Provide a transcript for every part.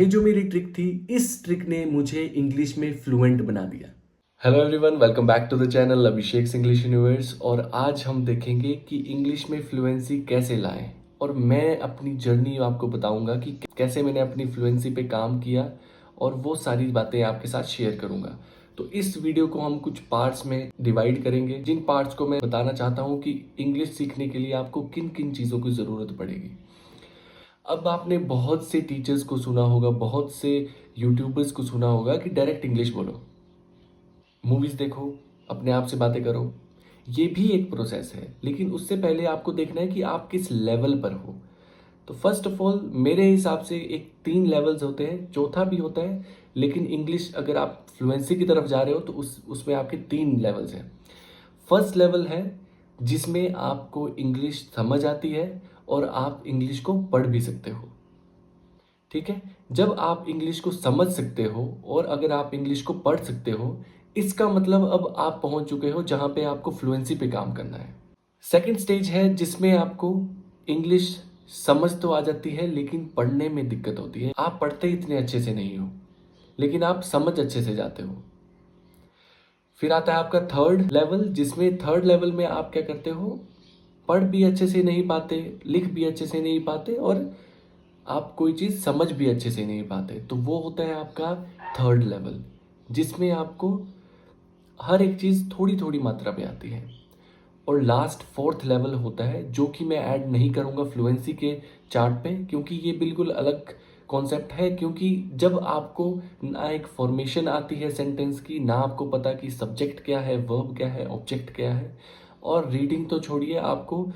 ये जो मेरी ट्रिक थी, इस ट्रिक ने मुझे इंग्लिश में फ्लुएंट बना दिया। Hello everyone, welcome back to the channel Abhishek English Universe. और आज हम देखेंगे कि इंग्लिश में फ्लुएंसी कैसे लाएं। और मैं अपनी जर्नी आपको बताऊंगा कि कैसे मैंने अपनी फ्लुएंसी पे काम किया और वो सारी बातें आपके साथ शेयर करूंगा। तो इस वीडियो को हम कुछ पार्ट्स में डिवाइड करेंगे, जिन पार्ट्स को मैं बताना चाहता हूँ कि इंग्लिश सीखने के लिए आपको किन किन चीज़ों की ज़रूरत पड़ेगी। अब आपने बहुत से टीचर्स को सुना होगा, बहुत से यूट्यूबर्स को सुना होगा कि डायरेक्ट इंग्लिश बोलो, मूवीज देखो, अपने आप से बातें करो। ये भी एक प्रोसेस है, लेकिन उससे पहले आपको देखना है कि आप किस लेवल पर हो। तो फर्स्ट ऑफ ऑल मेरे हिसाब से एक 3 लेवल्स होते हैं, चौथा भी होता है, लेकिन इंग्लिश अगर आप फ्लुएंसी की तरफ जा रहे हो तो उसमें आपके 3 लेवल्स हैं। फर्स्ट लेवल है जिसमें आपको इंग्लिश समझ आती है और आप इंग्लिश को पढ़ भी सकते हो। ठीक है, जब आप इंग्लिश को समझ सकते हो और अगर आप इंग्लिश को पढ़ सकते हो, इसका मतलब अब आप पहुंच चुके हो जहां पे आपको फ्लुएंसी पे काम करना है। सेकंड स्टेज है जिसमें आपको इंग्लिश समझ तो आ जाती है, लेकिन पढ़ने में दिक्कत होती है। आप पढ़ते इतने अच्छे से नहीं हो, लेकिन आप समझ अच्छे से जाते हो। फिर आता है आपका थर्ड लेवल, जिसमें थर्ड लेवल में आप क्या करते हो, पढ़ भी अच्छे से नहीं पाते, लिख भी अच्छे से नहीं पाते और आप कोई चीज़ समझ भी अच्छे से नहीं पाते। तो वो होता है आपका थर्ड लेवल, जिसमें आपको हर एक चीज़ थोड़ी थोड़ी मात्रा में आती है। और लास्ट फोर्थ लेवल होता है, जो कि मैं ऐड नहीं करूँगा फ्लुएंसी के चार्ट पे, क्योंकि ये बिल्कुल अलग कॉन्सेप्ट है। क्योंकि जब आपको ना एक फॉर्मेशन आती है सेंटेंस की, ना आपको पता कि सब्जेक्ट क्या है, वर्ब क्या है, ऑब्जेक्ट क्या है, और रीडिंग तो छोड़िए, आपको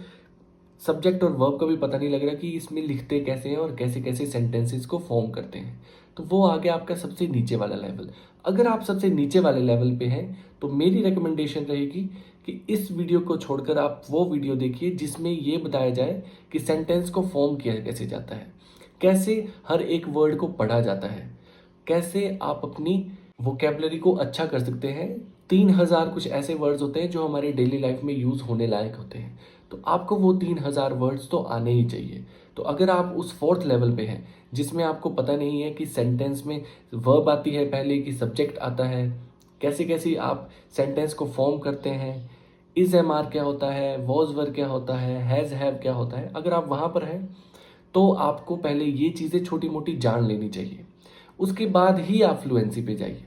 सब्जेक्ट और वर्ब का भी पता नहीं लग रहा कि इसमें लिखते कैसे हैं और कैसे कैसे सेंटेंसेस को फॉर्म करते हैं, तो वो आ गया आपका सबसे नीचे वाला लेवल। अगर आप सबसे नीचे वाले लेवल पे हैं तो मेरी रिकमेंडेशन रहेगी कि इस वीडियो को छोड़कर आप वो वीडियो देखिए जिसमें ये बताया जाए कि सेंटेंस को फॉर्म किया कैसे जाता है, कैसे हर एक वर्ड को पढ़ा जाता है, कैसे आप अपनी वोकेबलरी को अच्छा कर सकते हैं। 3000 कुछ ऐसे वर्ड्स होते हैं जो हमारे डेली लाइफ में यूज़ होने लायक होते हैं, तो आपको वो 3000 वर्ड्स तो आने ही चाहिए। तो अगर आप उस फोर्थ लेवल पे हैं जिसमें आपको पता नहीं है कि सेंटेंस में वर्ब आती है पहले कि सब्जेक्ट आता है, कैसे कैसे आप सेंटेंस को फॉर्म करते हैं, इज एम आर क्या होता है, वॉज वर क्या होता है, हैज़ हैव क्या होता है, अगर आप वहाँ पर हैं तो आपको पहले ये चीज़ें छोटी मोटी जान लेनी चाहिए। उसके बाद ही आप फ्लुएंसी पे जाइए।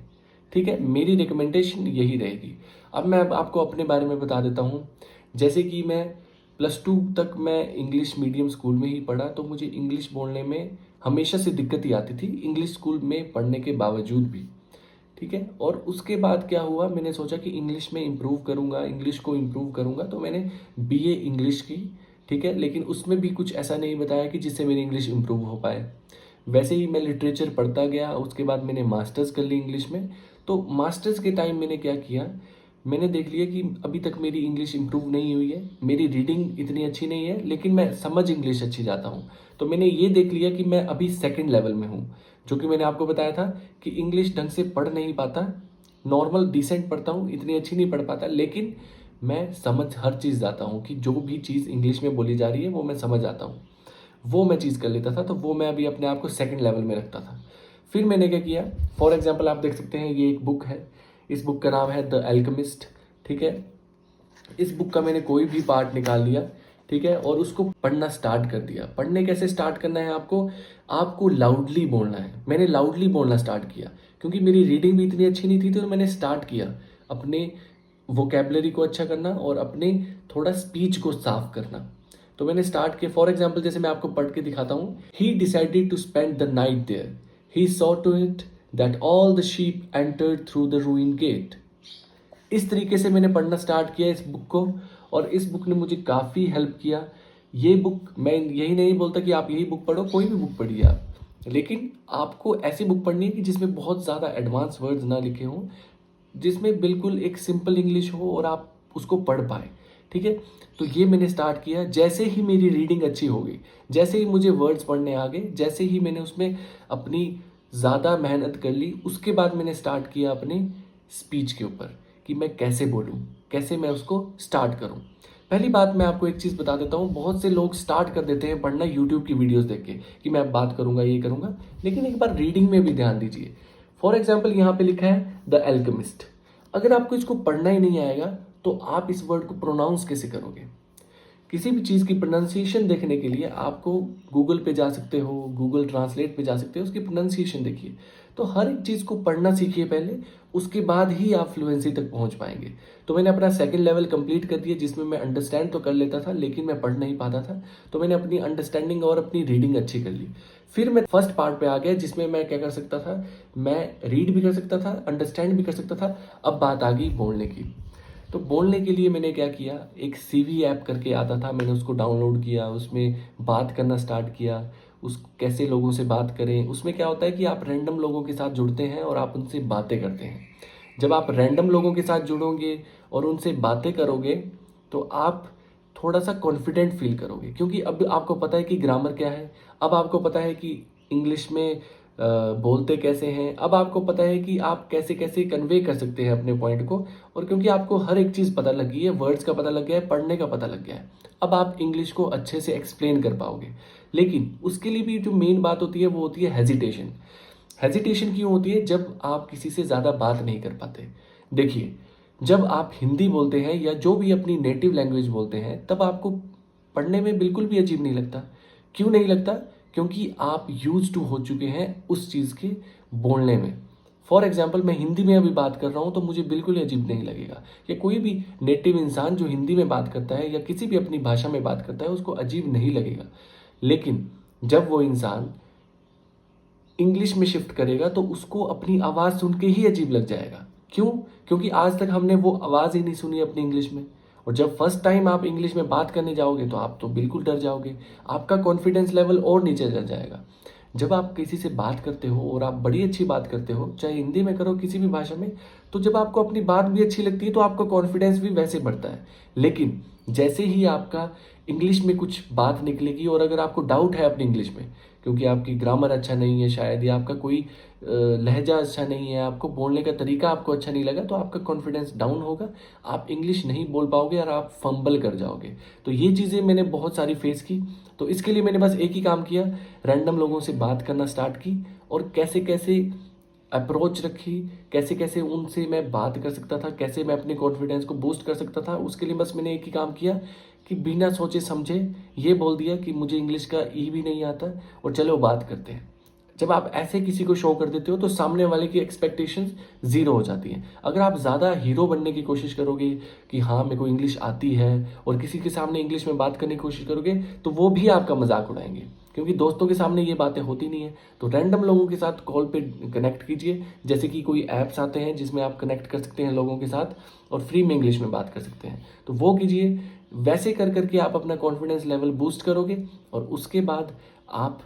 ठीक है, मेरी रिकमेंडेशन यही रहेगी। अब मैं आपको अपने बारे में बता देता हूँ। जैसे कि मैं +2 तक मैं इंग्लिश मीडियम स्कूल में ही पढ़ा, तो मुझे इंग्लिश बोलने में हमेशा से दिक्कत ही आती थी, इंग्लिश स्कूल में पढ़ने के बावजूद भी। ठीक है, और उसके बाद क्या हुआ, मैंने सोचा कि इंग्लिश में इम्प्रूव करूँगा, इंग्लिश को इम्प्रूव करूँगा, तो मैंने बीए इंग्लिश की। ठीक है, लेकिन उसमें भी कुछ ऐसा नहीं बताया कि जिससे मेरी इंग्लिश इम्प्रूव हो पाए। वैसे ही मैं लिटरेचर पढ़ता गया, उसके बाद मैंने मास्टर्स कर ली इंग्लिश में। तो मास्टर्स के टाइम मैंने क्या किया, मैंने देख लिया कि अभी तक मेरी इंग्लिश इम्प्रूव नहीं हुई है, मेरी रीडिंग इतनी अच्छी नहीं है, लेकिन मैं समझ इंग्लिश अच्छी जाता हूँ। तो मैंने ये देख लिया कि मैं अभी सेकंड लेवल में हूँ, जो कि मैंने आपको बताया था कि इंग्लिश ढंग से पढ़ नहीं पाता, नॉर्मल डिसेंट पढ़ता हूँ, इतनी अच्छी नहीं पढ़ पाता, लेकिन मैं समझ हर चीज़ जाता हूँ कि जो भी चीज़ इंग्लिश में बोली जा रही है वो मैं समझ आता हूँ। वो मैं चीज़ कर लेता था, तो वो मैं अभी अपने आप को सेकंड लेवल में रखता था। फिर मैंने क्या किया, फॉर एग्जांपल आप देख सकते हैं, ये एक बुक है, इस बुक का नाम है द एल्केमिस्ट। ठीक है, इस बुक का मैंने कोई भी पार्ट निकाल लिया, ठीक है, और उसको पढ़ना स्टार्ट कर दिया। पढ़ने कैसे स्टार्ट करना है आपको, आपको लाउडली बोलना है। मैंने लाउडली बोलना स्टार्ट किया क्योंकि मेरी रीडिंग भी इतनी अच्छी नहीं थी, तो मैंने स्टार्ट किया अपने वोकेबलरी को अच्छा करना और अपने थोड़ा स्पीच को साफ करना। तो मैंने स्टार्ट किया, फॉर एग्जाम्पल जैसे मैं आपको पढ़ के दिखाता हूँ, he decided to spend the night there, he saw to it that all the sheep entered through the ruin gate. इस तरीके से मैंने पढ़ना स्टार्ट किया इस बुक को, और इस बुक ने मुझे काफ़ी हेल्प किया। ये बुक, मैं यही नहीं बोलता कि आप यही बुक पढ़ो, कोई भी बुक पढ़िए आप, लेकिन आपको ऐसी बुक पढ़नी है कि जिसमें बहुत ज़्यादा एडवांस वर्ड्स ना लिखे हों, जिसमें बिल्कुल एक सिंपल इंग्लिश हो और आप उसको पढ़ पाए। ठीक है, तो ये मैंने स्टार्ट किया। जैसे ही मेरी रीडिंग अच्छी हो गई, जैसे ही मुझे वर्ड्स पढ़ने आ गए, जैसे ही मैंने उसमें अपनी ज़्यादा मेहनत कर ली, उसके बाद मैंने स्टार्ट किया अपने स्पीच के ऊपर कि मैं कैसे बोलूँ, कैसे मैं उसको स्टार्ट करूँ। पहली बात मैं आपको एक चीज़ बता देता हूँ, बहुत से लोग स्टार्ट कर देते हैं पढ़ना यूट्यूब की वीडियोस देख के कि मैं अब बात करूंगा, ये करूंगा, लेकिन एक बार रीडिंग में भी ध्यान दीजिए। फॉर एग्जाम्पल यहाँ पे लिखा है द एल्केमिस्ट। अगर आपको इसको पढ़ना ही नहीं आएगा तो आप इस वर्ड को प्रोनाउंस कैसे करोगे? किसी भी चीज़ की प्रोनाउंसिएशन देखने के लिए आपको गूगल पे जा सकते हो, गूगल ट्रांसलेट पे जा सकते हो, उसकी प्रोनाउंसिएशन देखिए। तो हर एक चीज़ को पढ़ना सीखिए पहले, उसके बाद ही आप फ्लुएंसी तक पहुंच पाएंगे। तो मैंने अपना सेकंड लेवल कंप्लीट कर दिया, जिसमें मैं अंडरस्टैंड तो कर लेता था लेकिन मैं पढ़ नहीं पाता था। तो मैंने अपनी अंडरस्टैंडिंग और अपनी रीडिंग अच्छी कर ली। फिर मैं फर्स्ट पार्ट पे आ गया, जिसमें मैं क्या कर सकता था, मैं रीड भी कर सकता था, अंडरस्टैंड भी कर सकता था। अब बात आ गई बोलने की। तो बोलने के लिए मैंने क्या किया, एक सीवी ऐप करके आता था, मैंने उसको डाउनलोड किया, उसमें बात करना स्टार्ट किया। उस कैसे लोगों से बात करें, उसमें क्या होता है कि आप रैंडम लोगों के साथ जुड़ते हैं और आप उनसे बातें करते हैं। जब आप रैंडम लोगों के साथ जुड़ोगे और उनसे बातें करोगे तो आप थोड़ा सा कॉन्फिडेंट फील करोगे, क्योंकि अब आपको पता है कि ग्रामर क्या है, अब आपको पता है कि इंग्लिश में बोलते कैसे हैं, अब आपको पता है कि आप कैसे कैसे कन्वे कर सकते हैं अपने पॉइंट को। और क्योंकि आपको हर एक चीज़ पता लग गई है, वर्ड्स का पता लग गया है, पढ़ने का पता लग गया है, अब आप इंग्लिश को अच्छे से एक्सप्लेन कर पाओगे। लेकिन उसके लिए भी जो मेन बात होती है वो होती है हेजिटेशन। हेजिटेशन क्यों होती है? जब आप किसी से ज़्यादा बात नहीं कर पाते। देखिए, जब आप हिंदी बोलते हैं या जो भी अपनी नेटिव लैंग्वेज बोलते हैं, तब आपको पढ़ने में बिल्कुल भी अजीब नहीं लगता। क्यों नहीं लगता? क्योंकि आप यूज टू हो चुके हैं उस चीज़ के बोलने में। फॉर एग्जाम्पल, मैं हिंदी में अभी बात कर रहा हूँ तो मुझे बिल्कुल ही अजीब नहीं लगेगा। या कोई भी नेटिव इंसान जो हिंदी में बात करता है या किसी भी अपनी भाषा में बात करता है, उसको अजीब नहीं लगेगा। लेकिन जब वो इंसान इंग्लिश में शिफ्ट करेगा तो उसको अपनी आवाज़ सुन के ही अजीब लग जाएगा। क्यों? क्योंकि आज तक हमने वो आवाज़ ही नहीं सुनी अपनी इंग्लिश में। और जब फर्स्ट टाइम आप इंग्लिश में बात करने जाओगे तो आप तो बिल्कुल डर जाओगे, आपका कॉन्फिडेंस लेवल और नीचे चल जाएगा। जब आप किसी से बात करते हो और आप बड़ी अच्छी बात करते हो, चाहे हिंदी में करो किसी भी भाषा में, तो जब आपको अपनी बात भी अच्छी लगती है तो आपका कॉन्फिडेंस भी वैसे बढ़ता है। लेकिन जैसे ही आपका इंग्लिश में कुछ बात निकलेगी और अगर आपको डाउट है अपनी इंग्लिश में, क्योंकि आपकी ग्रामर अच्छा नहीं है शायद, या आपका कोई लहजा अच्छा नहीं है, आपको बोलने का तरीका आपको अच्छा नहीं लगा, तो आपका कॉन्फिडेंस डाउन होगा, आप इंग्लिश नहीं बोल पाओगे और आप फंबल कर जाओगे। तो ये चीज़ें मैंने बहुत सारी फेस की। तो इसके लिए मैंने बस एक ही काम किया, रैंडम लोगों से बात करना स्टार्ट की और कैसे कैसे अप्रोच रखी, कैसे कैसे उनसे मैं बात कर सकता था, कैसे मैं अपने कॉन्फिडेंस को बूस्ट कर सकता था। उसके लिए बस मैंने एक ही काम किया कि बिना सोचे समझे ये बोल दिया कि मुझे इंग्लिश का ई भी नहीं आता और चलो बात करते हैं। जब आप ऐसे किसी को शो कर देते हो तो सामने वाले की एक्सपेक्टेशंस जीरो हो जाती हैं। अगर आप ज़्यादा हीरो बनने की कोशिश करोगे कि हाँ मेरे को इंग्लिश आती है और किसी के सामने इंग्लिश में बात करने की कोशिश करोगे, तो वो भी आपका मजाक उड़ाएंगे, क्योंकि दोस्तों के सामने ये बातें होती नहीं है। तो रैंडम लोगों के साथ कॉल पे कनेक्ट कीजिए, जैसे कि कोई ऐप्स आते हैं जिसमें आप कनेक्ट कर सकते हैं लोगों के साथ और फ्री में इंग्लिश में बात कर सकते हैं, तो वो कीजिए। वैसे कर करके आप अपना कॉन्फिडेंस लेवल बूस्ट करोगे और उसके बाद आप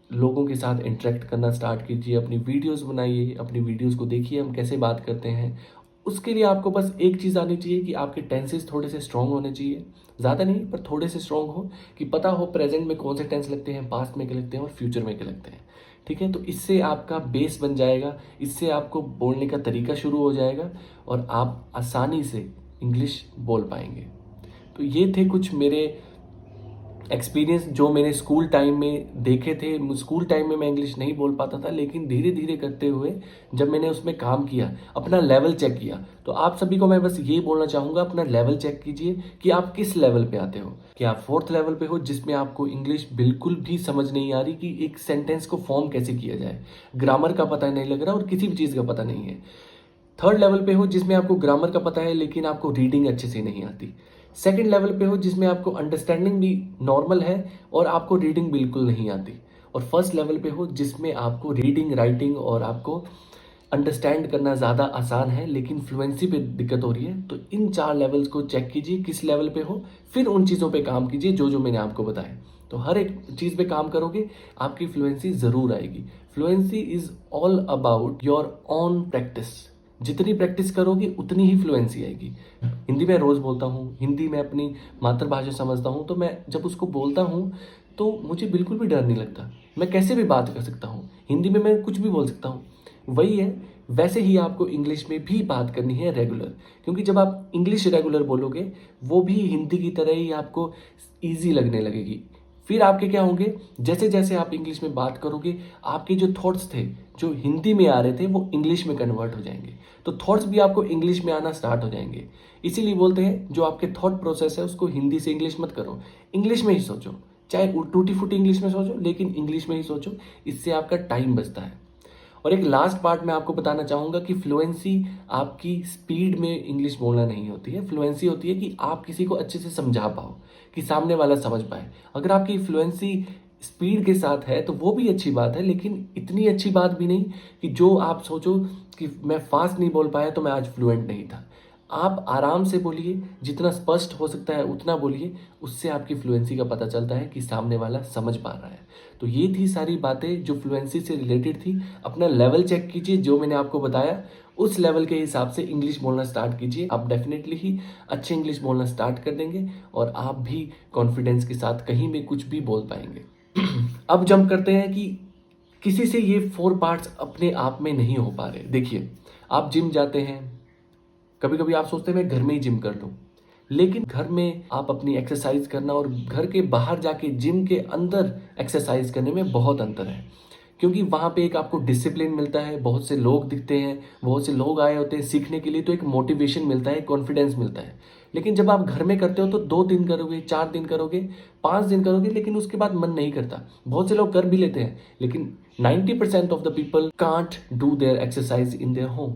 लोगों के साथ इंटरेक्ट करना स्टार्ट कीजिए। अपनी वीडियोस बनाइए, अपनी वीडियोस को देखिए हम कैसे बात करते हैं। उसके लिए आपको बस एक चीज़ आनी चाहिए कि आपके टेंसेस थोड़े से स्ट्रॉन्ग होने चाहिए, ज़्यादा नहीं पर थोड़े से स्ट्रॉन्ग हो, कि पता हो प्रेजेंट में कौन से टेंस लगते हैं, पास्ट में के लगते हैं और फ्यूचर में के लगते हैं। ठीक है, तो इससे आपका बेस बन जाएगा, इससे आपको बोलने का तरीका शुरू हो जाएगा और आप आसानी से इंग्लिश बोल पाएंगे। तो ये थे कुछ मेरे एक्सपीरियंस जो मैंने स्कूल टाइम में देखे थे। स्कूल टाइम में मैं इंग्लिश नहीं बोल पाता था, लेकिन धीरे धीरे करते हुए जब मैंने उसमें काम किया, अपना लेवल चेक किया, तो आप सभी को मैं बस ये बोलना चाहूँगा, अपना लेवल चेक कीजिए कि आप किस लेवल पे आते हो। कि आप फोर्थ लेवल पे हो जिसमें आपको इंग्लिश बिल्कुल भी समझ नहीं आ रही कि एक सेंटेंस को फॉर्म कैसे किया जाए, ग्रामर का पता नहीं लग रहा और किसी भी चीज़ का पता नहीं है। थर्ड लेवल पे हो जिसमें आपको ग्रामर का पता है लेकिन आपको रीडिंग अच्छे से नहीं आती। सेकंड लेवल पे हो जिसमें आपको अंडरस्टैंडिंग भी नॉर्मल है और आपको रीडिंग बिल्कुल नहीं आती। और फर्स्ट लेवल पे हो जिसमें आपको रीडिंग, राइटिंग और आपको अंडरस्टैंड करना ज़्यादा आसान है लेकिन फ्लुएंसी पे दिक्कत हो रही है। तो इन 4 लेवल्स को चेक कीजिए किस लेवल पे हो, फिर उन चीज़ों पे काम कीजिए जो जो मैंने आपको बताया। तो हर एक चीज़ पे काम करोगे, आपकी फ्लुएंसी ज़रूर आएगी। Fluency is all about your on practice. जितनी प्रैक्टिस करोगे उतनी ही फ्लुएंसी आएगी। हिंदी में रोज़ बोलता हूँ, हिंदी में अपनी मातृभाषा समझता हूँ, तो मैं जब उसको बोलता हूँ तो मुझे बिल्कुल भी डर नहीं लगता। मैं कैसे भी बात कर सकता हूँ, हिंदी में मैं कुछ भी बोल सकता हूँ। वही है वैसे ही आपको इंग्लिश में भी बात करनी है रेगुलर, क्योंकि जब आप इंग्लिश रेगुलर बोलोगे वो भी हिंदी की तरह ही आपको ईजी लगने लगेगी। फिर आपके क्या होंगे, जैसे जैसे आप इंग्लिश में बात करोगे आपके जो थॉट्स थे जो हिंदी में आ रहे थे वो इंग्लिश में कन्वर्ट हो जाएंगे, तो थॉट्स भी आपको इंग्लिश में आना स्टार्ट हो जाएंगे। इसीलिए बोलते हैं जो आपके थॉट प्रोसेस है उसको हिंदी से इंग्लिश मत करो, इंग्लिश में ही सोचो, चाहे टूटी फूटी इंग्लिश में सोचो लेकिन इंग्लिश में ही सोचो, इससे आपका टाइम बचता है। और एक लास्ट पार्ट मैं आपको बताना चाहूँगा कि फ्लुएंसी आपकी स्पीड में इंग्लिश बोलना नहीं होती है। फ्लुएंसी होती है कि आप किसी को अच्छे से समझा पाओ, कि सामने वाला समझ पाए। अगर आपकी फ्लुएंसी स्पीड के साथ है तो वो भी अच्छी बात है, लेकिन इतनी अच्छी बात भी नहीं कि जो आप सोचो कि मैं फास्ट नहीं बोल पाया तो मैं आज फ्लुएंट नहीं था। आप आराम से बोलिए, जितना स्पष्ट हो सकता है उतना बोलिए, उससे आपकी फ्लुएंसी का पता चलता है कि सामने वाला समझ पा रहा है। तो ये थी सारी बातें जो फ्लुएंसी से रिलेटेड थी। अपना लेवल चेक कीजिए, जो मैंने आपको बताया उस लेवल के हिसाब से इंग्लिश बोलना स्टार्ट कीजिए। आप डेफिनेटली ही अच्छे इंग्लिश बोलना स्टार्ट कर देंगे और आप भी कॉन्फिडेंस के साथ कहीं भी कुछ भी बोल पाएंगे। अब जंप करते हैं कि किसी से ये 4 पार्ट्स अपने आप में नहीं हो पा रहे। देखिए, आप जिम जाते हैं, कभी कभी आप सोचते हैं मैं घर में ही जिम कर लूं, लेकिन घर में आप अपनी एक्सरसाइज करना और घर के बाहर जाके जिम के अंदर एक्सरसाइज करने में बहुत अंतर है। क्योंकि वहाँ पे एक आपको डिसिप्लिन मिलता है, बहुत से लोग दिखते हैं, बहुत से लोग आए होते हैं सीखने के लिए, तो एक मोटिवेशन मिलता है, कॉन्फिडेंस मिलता है। लेकिन जब आप घर में करते हो तो 2 दिन करोगे, 4 दिन करोगे, 5 दिन करोगे, लेकिन उसके बाद मन नहीं करता। बहुत से लोग कर भी लेते हैं, लेकिन 90% of the people can't do their exercise in their home.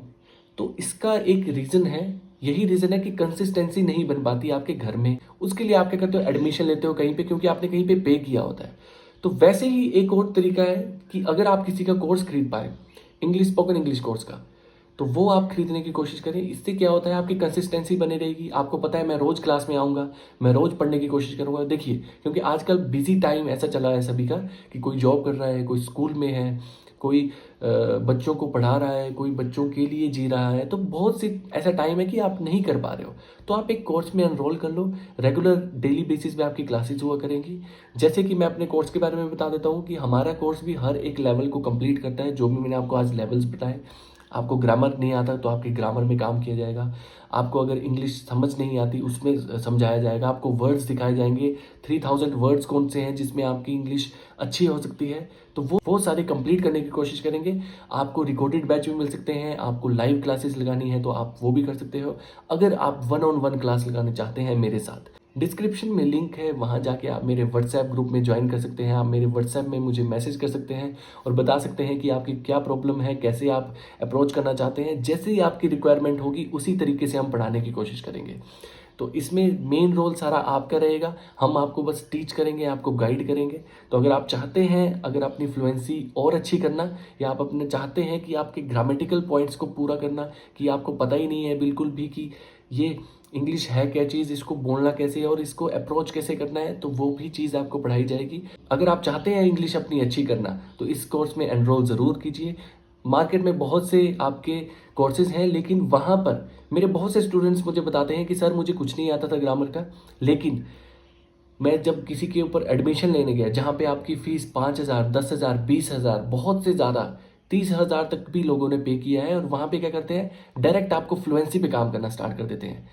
तो इसका एक रीज़न है, यही रीज़न है कि कंसिस्टेंसी नहीं बन पाती आपके घर में। उसके लिए आप क्या करते हो, एडमिशन लेते हो कहीं पे, क्योंकि आपने कहीं पे किया होता है। तो वैसे ही एक और तरीका है कि अगर आप किसी का कोर्स खरीद पाए, इंग्लिश स्पोकन इंग्लिश कोर्स का, तो वो आप खरीदने की कोशिश करें। इससे क्या होता है, आपकी कंसिस्टेंसी बनी रहेगी। आपको पता है मैं रोज़ क्लास में आऊँगा, मैं रोज़ पढ़ने की कोशिश करूँगा। देखिए, क्योंकि आजकल बिजी टाइम ऐसा चला है सभी का कि कोई जॉब कर रहा है, कोई स्कूल में है, कोई बच्चों को पढ़ा रहा है, कोई बच्चों के लिए जी रहा है। तो बहुत सी ऐसा टाइम है कि आप नहीं कर पा रहे हो, तो आप एक कोर्स में एनरोल कर लो। रेगुलर डेली बेसिस पे आपकी क्लासेस हुआ करेंगी। जैसे कि मैं अपने कोर्स के बारे में बता देता हूँ कि हमारा कोर्स भी हर एक लेवल को कंप्लीट करता है। जो भी मैंने आपको आज लेवल्स बताए, आपको ग्रामर नहीं आता तो आपके ग्रामर में काम किया जाएगा। आपको अगर इंग्लिश समझ नहीं आती उसमें समझाया जाएगा। आपको वर्ड्स दिखाए जाएंगे, 3000 वर्ड्स कौन से हैं जिसमें आपकी इंग्लिश अच्छी हो सकती है, तो वो सारे कंप्लीट करने की कोशिश करेंगे। आपको रिकॉर्डेड बैच भी मिल सकते हैं, आपको लाइव क्लासेस लगानी है तो आप वो भी कर सकते हो। अगर आप 1-on-1 क्लास लगाना चाहते हैं मेरे साथ, डिस्क्रिप्शन में लिंक है, वहाँ जाके आप मेरे व्हाट्सएप ग्रुप में ज्वाइन कर सकते हैं। आप मेरे व्हाट्सएप में मुझे मैसेज कर सकते हैं और बता सकते हैं कि आपकी क्या प्रॉब्लम है, कैसे आप अप्रोच करना चाहते हैं। जैसे ही आपकी रिक्वायरमेंट होगी उसी तरीके से हम पढ़ाने की कोशिश करेंगे। तो इसमें मेन रोल सारा आपका रहेगा, हम आपको बस टीच करेंगे, आपको गाइड करेंगे। तो अगर आप चाहते हैं, अगर अपनी फ्लुएंसी और अच्छी करना, या आप अपने चाहते हैं कि आपके ग्रामेटिकल पॉइंट्स को पूरा करना, कि आपको पता ही नहीं है बिल्कुल भी कि ये इंग्लिश है क्या चीज़, इसको बोलना कैसे है और इसको अप्रोच कैसे करना है, तो वो भी चीज़ आपको पढ़ाई जाएगी। अगर आप चाहते हैं इंग्लिश अपनी अच्छी करना तो इस कोर्स में एनरोल ज़रूर कीजिए। मार्केट में बहुत से आपके कोर्सेज हैं, लेकिन वहाँ पर मेरे बहुत से स्टूडेंट्स मुझे बताते हैं कि सर मुझे कुछ नहीं आता था ग्रामर का, लेकिन मैं जब किसी के ऊपर एडमिशन लेने गया जहाँ पे आपकी फ़ीस 5,000, 10,000, 20,000, बहुत से ज़्यादा 30,000 तक भी लोगों ने पे किया है, और वहाँ पे क्या करते हैं, डायरेक्ट आपको फ्लुएंसी पे काम करना स्टार्ट कर देते हैं।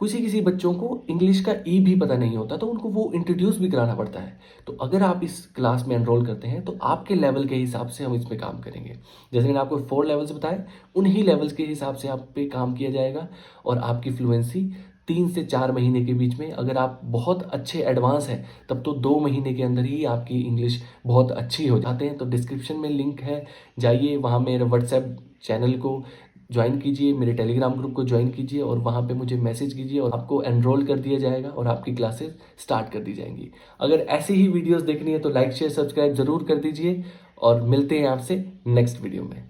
किसी किसी बच्चों को इंग्लिश का ई भी पता नहीं होता, तो उनको वो इंट्रोड्यूस भी कराना पड़ता है। तो अगर आप इस क्लास में एनरोल करते हैं तो आपके लेवल के हिसाब से हम इसमें काम करेंगे। जैसे मैंने आपको 4 लेवल्स बताए, उन्हीं लेवल्स के हिसाब से आप पे काम किया जाएगा और आपकी फ्लुएंसी 3 से 4 महीने के बीच में, अगर आप बहुत अच्छे एडवांस हैं तब तो 2 महीने के अंदर ही आपकी इंग्लिश बहुत अच्छी हो जाते हैं। तो डिस्क्रिप्शन में लिंक है, जाइए वहाँ मेरे व्हाट्सएप चैनल को ज्वाइन कीजिए, मेरे टेलीग्राम ग्रुप को ज्वाइन कीजिए और वहाँ पे मुझे मैसेज कीजिए और आपको एनरोल कर दिया जाएगा और आपकी क्लासेस स्टार्ट कर दी जाएंगी। अगर ऐसी ही वीडियोस देखनी है तो लाइक शेयर सब्सक्राइब ज़रूर कर दीजिए और मिलते हैं आपसे नेक्स्ट वीडियो में।